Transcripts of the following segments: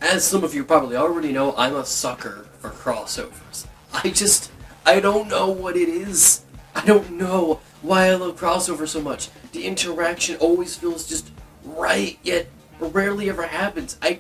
As some of you probably already know, I'm a sucker for crossovers. I don't know what it is. I don't know why I love crossovers so much. The interaction always feels just right, yet rarely ever happens. You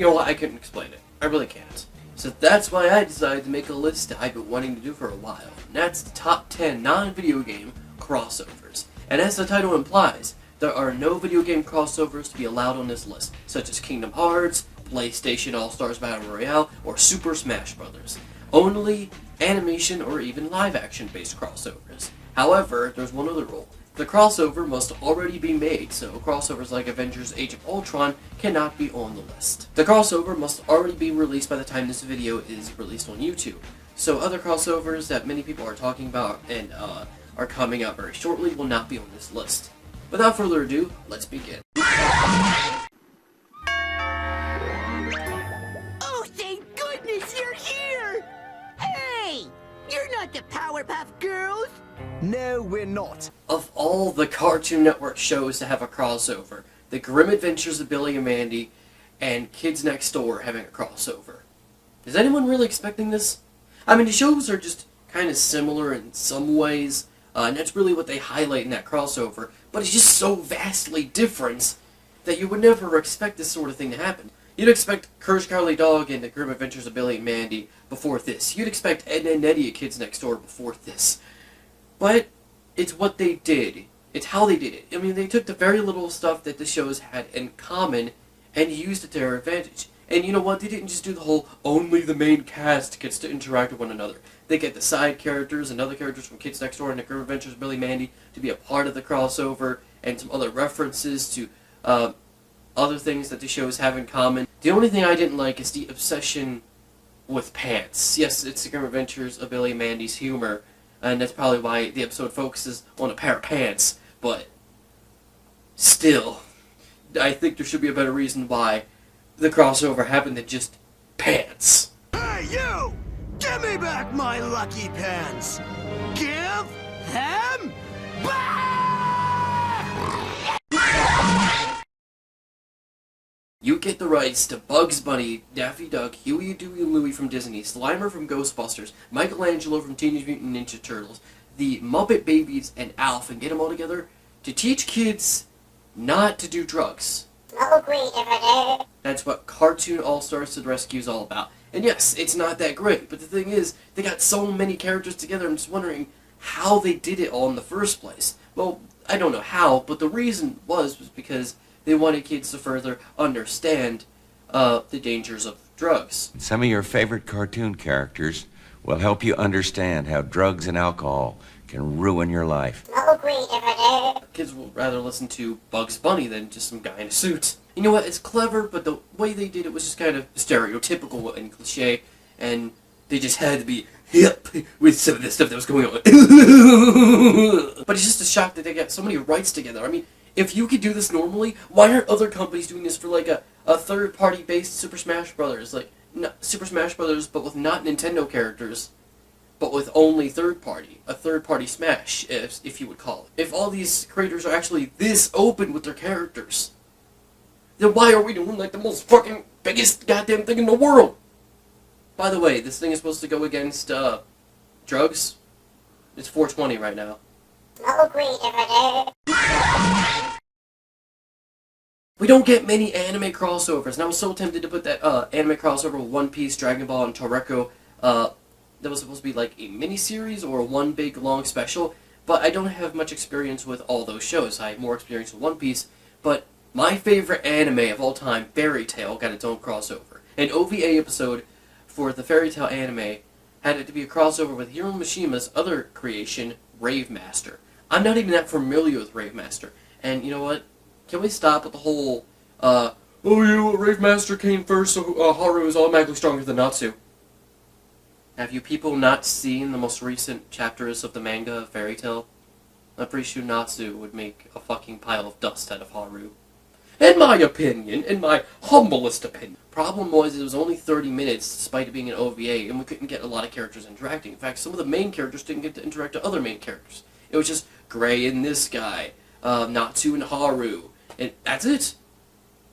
know what, I couldn't explain it. I really can't. So that's why I decided to make a list that I've been wanting to do for a while. And that's the top 10 non-video game crossovers. And as the title implies, there are no video game crossovers to be allowed on this list, such as Kingdom Hearts, PlayStation All-Stars Battle Royale, or Super Smash Bros. Only animation or even live-action based crossovers. However, there's one other rule. The crossover must already be made, so crossovers like Avengers Age of Ultron cannot be on the list. The crossover must already be released by the time this video is released on YouTube. So other crossovers that many people are talking about and are coming out very shortly will not be on this list. Without further ado, let's begin. Oh, thank goodness you're here! Hey! You're not the Powerpuff Girls! No, we're not. Of all the Cartoon Network shows to have a crossover, The Grim Adventures of Billy and Mandy and Kids Next Door having a crossover. Is anyone really expecting this? I mean, the shows are just kind of similar in some ways, and that's really what they highlight in that crossover, but it's just so vastly different that you would never expect this sort of thing to happen. You'd expect Courage Cowardly Dog and The Grim Adventures of Billy and Mandy before this. You'd expect Ed and Eddie at Kids Next Door before this. But it's what they did. It's how they did it. I mean, they took the very little stuff that the shows had in common and used it to their advantage. And you know what? They didn't just do the whole only the main cast gets to interact with one another. They get the side characters and other characters from Kids Next Door and The Grim Adventures of Billy and Mandy to be a part of the crossover, and some other references to other things that the shows have in common. The only thing I didn't like is the obsession with pants. Yes, it's The Grim Adventures of Billy and Mandy's humor, and that's probably why the episode focuses on a pair of pants, but still, I think there should be a better reason why the crossover happened than just pants. Hey, you! Give me back my lucky pants! Give them back! You get the rights to Bugs Bunny, Daffy Duck, Huey, Dewey, and Louie from Disney, Slimer from Ghostbusters, Michelangelo from Teenage Mutant Ninja Turtles, the Muppet Babies, and Alf, and get them all together to teach kids not to do drugs. That's what Cartoon All-Stars to the Rescue is all about. And yes, it's not that great, but the thing is, they got so many characters together, I'm just wondering how they did it all in the first place. Well, I don't know how, but the reason was because they wanted kids to further understand the dangers of drugs. Some of your favorite cartoon characters will help you understand how drugs and alcohol can ruin your life. Kids will rather listen to Bugs Bunny than just some guy in a suit. You know what, it's clever, but the way they did it was just kind of stereotypical and cliche, and they just had to be hip with some of the stuff that was going on. But it's just a shock that they got so many rights together. I mean, if you could do this normally, why aren't other companies doing this for like a third-party based Super Smash Bros? Like, Super Smash Bros, but with not Nintendo characters, but with only a third-party Smash, if you would call it. If all these creators are actually this open with their characters, then why are we doing like the most fucking biggest goddamn thing in the world? By the way, this thing is supposed to go against drugs. It's 420 right now. We don't get many anime crossovers, and I was so tempted to put that anime crossover with One Piece, Dragon Ball, and Toreko that was supposed to be like a mini-series or one big long special, but I don't have much experience with all those shows. I have more experience with One Piece, but my favorite anime of all time, Fairy Tail, got its own crossover. An OVA episode for the Fairy Tail anime had it to be a crossover with Hiro Mishima's other creation, Rave Master. I'm not even that familiar with Rave Master, and you know what? Can we stop with the whole, oh yeah, Rave Master came first, so Haru is automatically stronger than Natsu? Have you people not seen the most recent chapters of the manga of Fairy Tail? I'm pretty sure Natsu would make a fucking pile of dust out of Haru. In my opinion, in my humblest opinion. Problem was, it was only 30 minutes, despite it being an OVA, and we couldn't get a lot of characters interacting. In fact, some of the main characters didn't get to interact with other main characters. It was just Gray and this guy, Natsu and Haru, And that's it.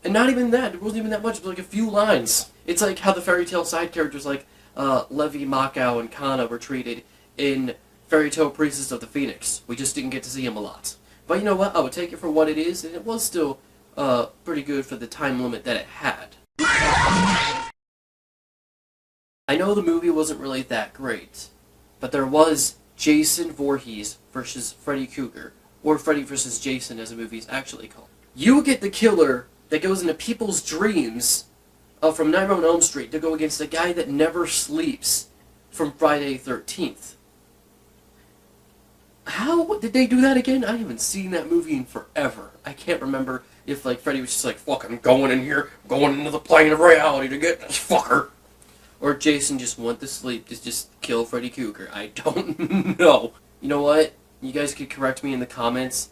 And not even that. It wasn't even that much. It was like a few lines. It's like how the fairy tale side characters like Levi, Makao, and Kana were treated in Fairy Tale Princess of the Phoenix. We just didn't get to see them a lot. But you know what? I would take it for what it is, and it was still pretty good for the time limit that it had. I know the movie wasn't really that great, but there was Jason Voorhees versus Freddy Krueger, or Freddy versus Jason as the movie is actually called. You get the killer that goes into people's dreams from Nightmare on Elm Street to go against the guy that never sleeps from Friday the 13th. How did they do that again? I haven't seen that movie in forever. I can't remember if like Freddy was just like, fuck, I'm going in here, going into the plane of reality to get this fucker. Or Jason just went to sleep to just kill Freddy Krueger. I don't know. You know what? You guys could correct me in the comments,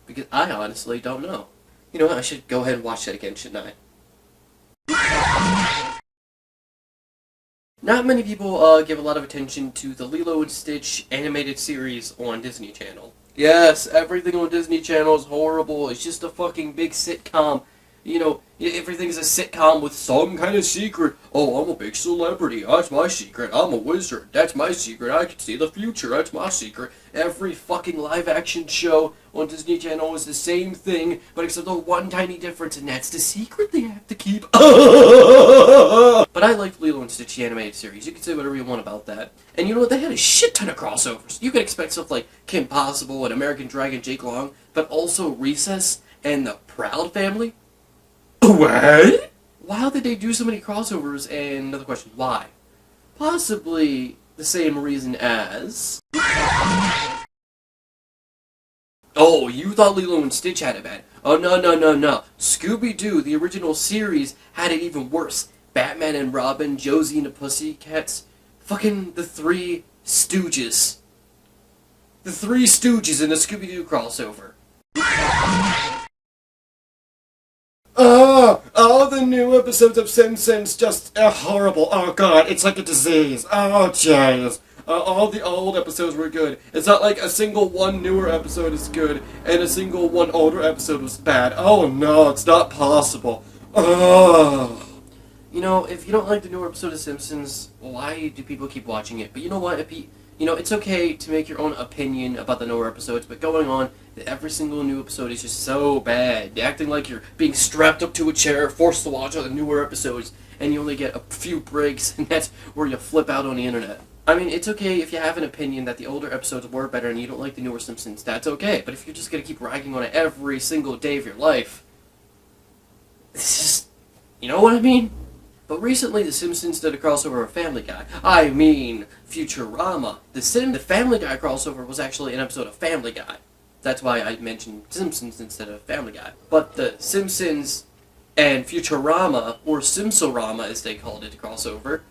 because I honestly don't know. You know what? I should go ahead and watch that again, shouldn't I? Not many people give a lot of attention to the Lilo and Stitch animated series on Disney Channel. Yes, everything on Disney Channel is horrible. It's just a fucking big sitcom. You know, everything's a sitcom with some kind of secret. Oh, I'm a big celebrity. That's my secret. I'm a wizard. That's my secret. I can see the future. That's my secret. Every fucking live-action show on Disney Channel is the same thing, but except the one tiny difference, and that's the secret they have to keep. But I liked Lilo and Stitch, the animated series. You can say whatever you want about that. And you know what? They had a shit ton of crossovers. You could expect stuff like Kim Possible and American Dragon Jake Long, but also Recess and the Proud Family. What? Why did they do so many crossovers? And another question, why? Possibly the same reason as... Oh, you thought Lilo and Stitch had it bad. Oh, no. Scooby-Doo, the original series, had it even worse. Batman and Robin, Josie and the Pussycats, fucking the Three Stooges. The Three Stooges in the Scooby-Doo crossover. All the new episodes of Simpsons just horrible. Oh god, it's like a disease. Oh jeez. All the old episodes were good. It's not like a single one newer episode is good and a single one older episode was bad. Oh no, it's not possible. Oh. You know, if you don't like the newer episode of Simpsons, why do people keep watching it? But you know what? It's okay to make your own opinion about the newer episodes, but going on, that every single new episode is just so bad. Acting like you're being strapped up to a chair, forced to watch all the newer episodes, and you only get a few breaks, and that's where you flip out on the internet. I mean, it's okay if you have an opinion that the older episodes were better and you don't like the newer Simpsons, that's okay. But if you're just gonna keep ragging on it every single day of your life, it's just, you know what I mean? But recently, The Simpsons did a crossover with Family Guy. I mean, Futurama. The Family Guy crossover was actually an episode of Family Guy. That's why I mentioned Simpsons instead of Family Guy. But the Simpsons and Futurama, or Simsorama as they called it, crossover,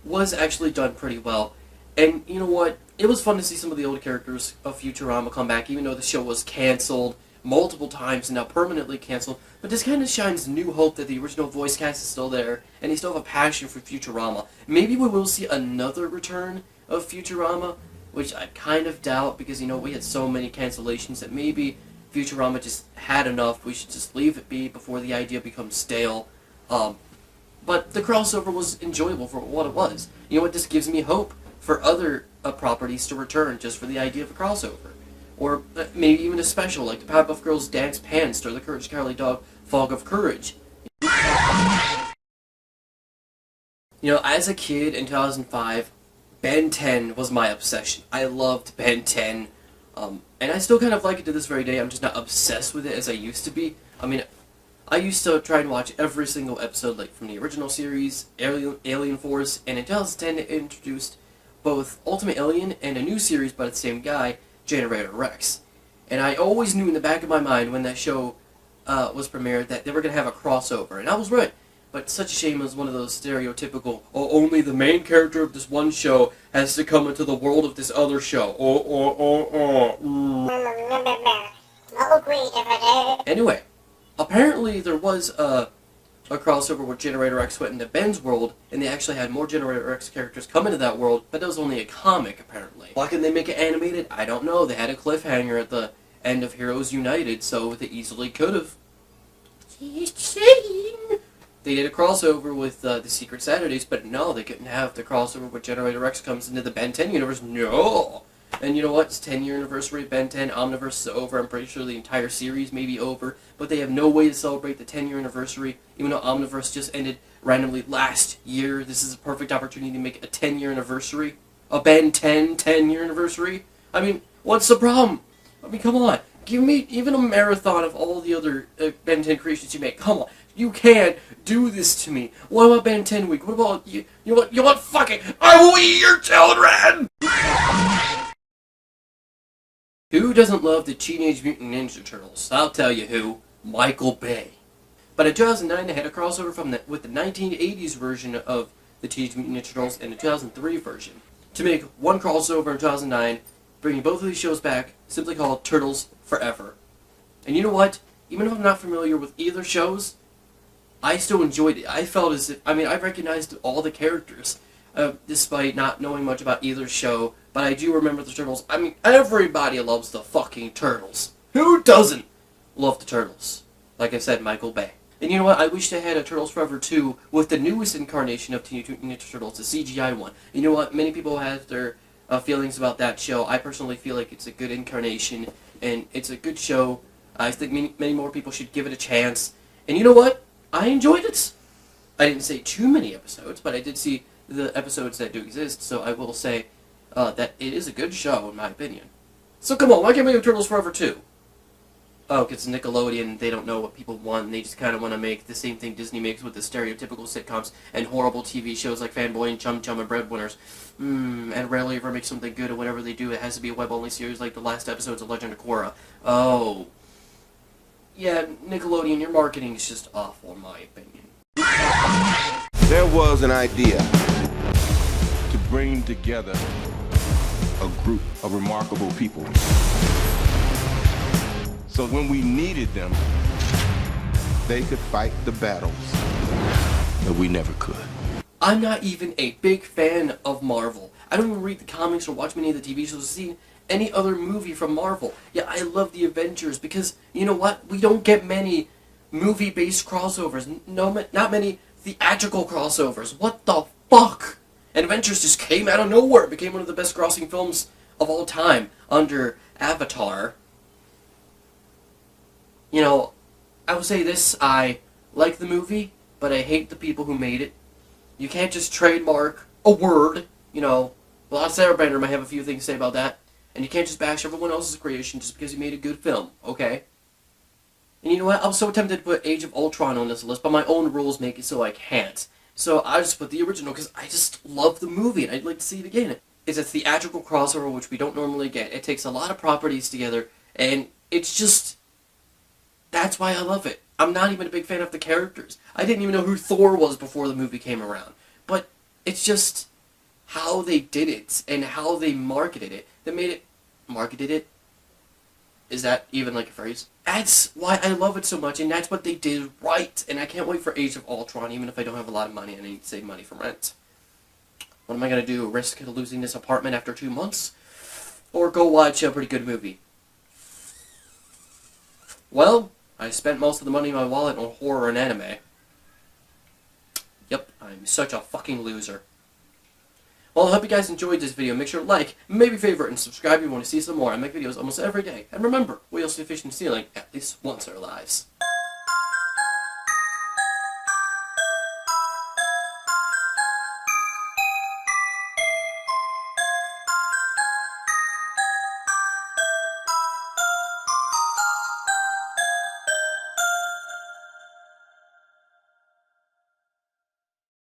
was actually done pretty well. And you know what? It was fun to see some of the old characters of Futurama come back, even though the show was canceled multiple times and now permanently canceled. But this kind of shines new hope that the original voice cast is still there, and they still have a passion for Futurama. Maybe we will see another return of Futurama, which I kind of doubt, because, you know, we had so many cancellations that maybe Futurama just had enough. We should just leave it be before the idea becomes stale. But the crossover was enjoyable for what it was. You know what? This gives me hope for other properties to return just for the idea of a crossover. Or maybe even a special, like the Powerpuff Girls Dance Pants or the Courage the Cowardly Dog Fog of Courage. You know, as a kid in 2005, Ben 10 was my obsession. I loved Ben 10, and I still kind of like it to this very day. I'm just not obsessed with it as I used to be. I mean, I used to try and watch every single episode, like from the original series, Alien Force, and in 2010 it introduced both Ultimate Alien and a new series by the same guy, Generator Rex. And I always knew in the back of my mind when that show was premiered that they were going to have a crossover, and I was right. But such a shame it was one of those stereotypical, oh, only the main character of this one show has to come into the world of this other show. Anyway, apparently there was a crossover where Generator X went into Ben's world, and they actually had more Generator X characters come into that world, but that was only a comic, apparently. Why couldn't they make it animated? I don't know. They had a cliffhanger at the end of Heroes United, so they easily could have. They did a crossover with the Secret Saturdays, but no, they couldn't have the crossover with Generator X comes into the Ben 10 universe. No! And you know what? It's 10-year anniversary of Ben 10. Omniverse is over. I'm pretty sure the entire series may be over, but they have no way to celebrate the 10-year anniversary, even though Omniverse just ended randomly last year. This is a perfect opportunity to make a 10-year anniversary. A Ben 10 10-year anniversary. I mean, what's the problem? I mean, come on. Give me even a marathon of all the other Ben 10 creations you make. Come on. You can't do this to me. What about Ben 10 week? What about you? You want fucking... I will eat your children! Who doesn't love the Teenage Mutant Ninja Turtles? I'll tell you who. Michael Bay. But in 2009, they had a crossover with the 1980s version of the Teenage Mutant Ninja Turtles and the 2003 version. To make one crossover in 2009, bringing both of these shows back, simply called Turtles Forever. And you know what? Even if I'm not familiar with either shows, I still enjoyed it. I felt as if... I mean, I recognized all the characters, despite not knowing much about either show, but I do remember the Turtles. I mean, everybody loves the fucking Turtles. Who doesn't love the Turtles? Like I said, Michael Bay. And you know what? I wish they had a Turtles Forever 2 with the newest incarnation of Teenage Mutant Ninja Turtles, the CGI one. You know what? Many people have their feelings about that show. I personally feel like it's a good incarnation, and it's a good show. I think many more people should give it a chance. And you know what? I enjoyed it. I didn't say too many episodes, but I did see the episodes that do exist, so I will say that it is a good show, in my opinion. So come on, why can't we have Turtles Forever 2? Oh, because Nickelodeon, they don't know what people want, and they just kind of want to make the same thing Disney makes with the stereotypical sitcoms and horrible TV shows like Fanboy and Chum Chum and Breadwinners. And rarely ever make something good, or whatever they do, it has to be a web-only series like the last episodes of Legend of Korra. Oh. Yeah, Nickelodeon, your marketing is just awful, in my opinion. There was an idea to bring together a group of remarkable people. So when we needed them, they could fight the battles that we never could. I'm not even a big fan of Marvel. I don't even read the comics or watch many of the TV shows or see any other movie from Marvel. Yeah, I love the Avengers because, you know what? We don't get many movie-based crossovers. No, not many theatrical crossovers. What the fuck? And Avengers just came out of nowhere. It became one of the best grossing films of all time under Avatar. You know, I will say this, I like the movie, but I hate the people who made it. You can't just trademark a word, you know. Well, Sarah Bender might have a few things to say about that. And you can't just bash everyone else's creation just because you made a good film, okay? And you know what? I was so tempted to put Age of Ultron on this list, but my own rules make it so I can't. So I just put the original because I just love the movie and I'd like to see it again. It's a theatrical crossover which we don't normally get. It takes a lot of properties together, and it's just... That's why I love it. I'm not even a big fan of the characters. I didn't even know who Thor was before the movie came around. But it's just how they did it and how they marketed it that made it... Marketed it? Is that even like a phrase? That's why I love it so much, and that's what they did right. And I can't wait for Age of Ultron, even if I don't have a lot of money and I need to save money for rent. What am I going to do? Risk losing this apartment after 2 months? Or go watch a pretty good movie? Well, I spent most of the money in my wallet on horror and anime. Yep, I'm such a fucking loser. Well, I hope you guys enjoyed this video. Make sure to like, maybe favorite, and subscribe if you want to see some more. I make videos almost every day. And remember, we all see fish in the ceiling at least once in our lives.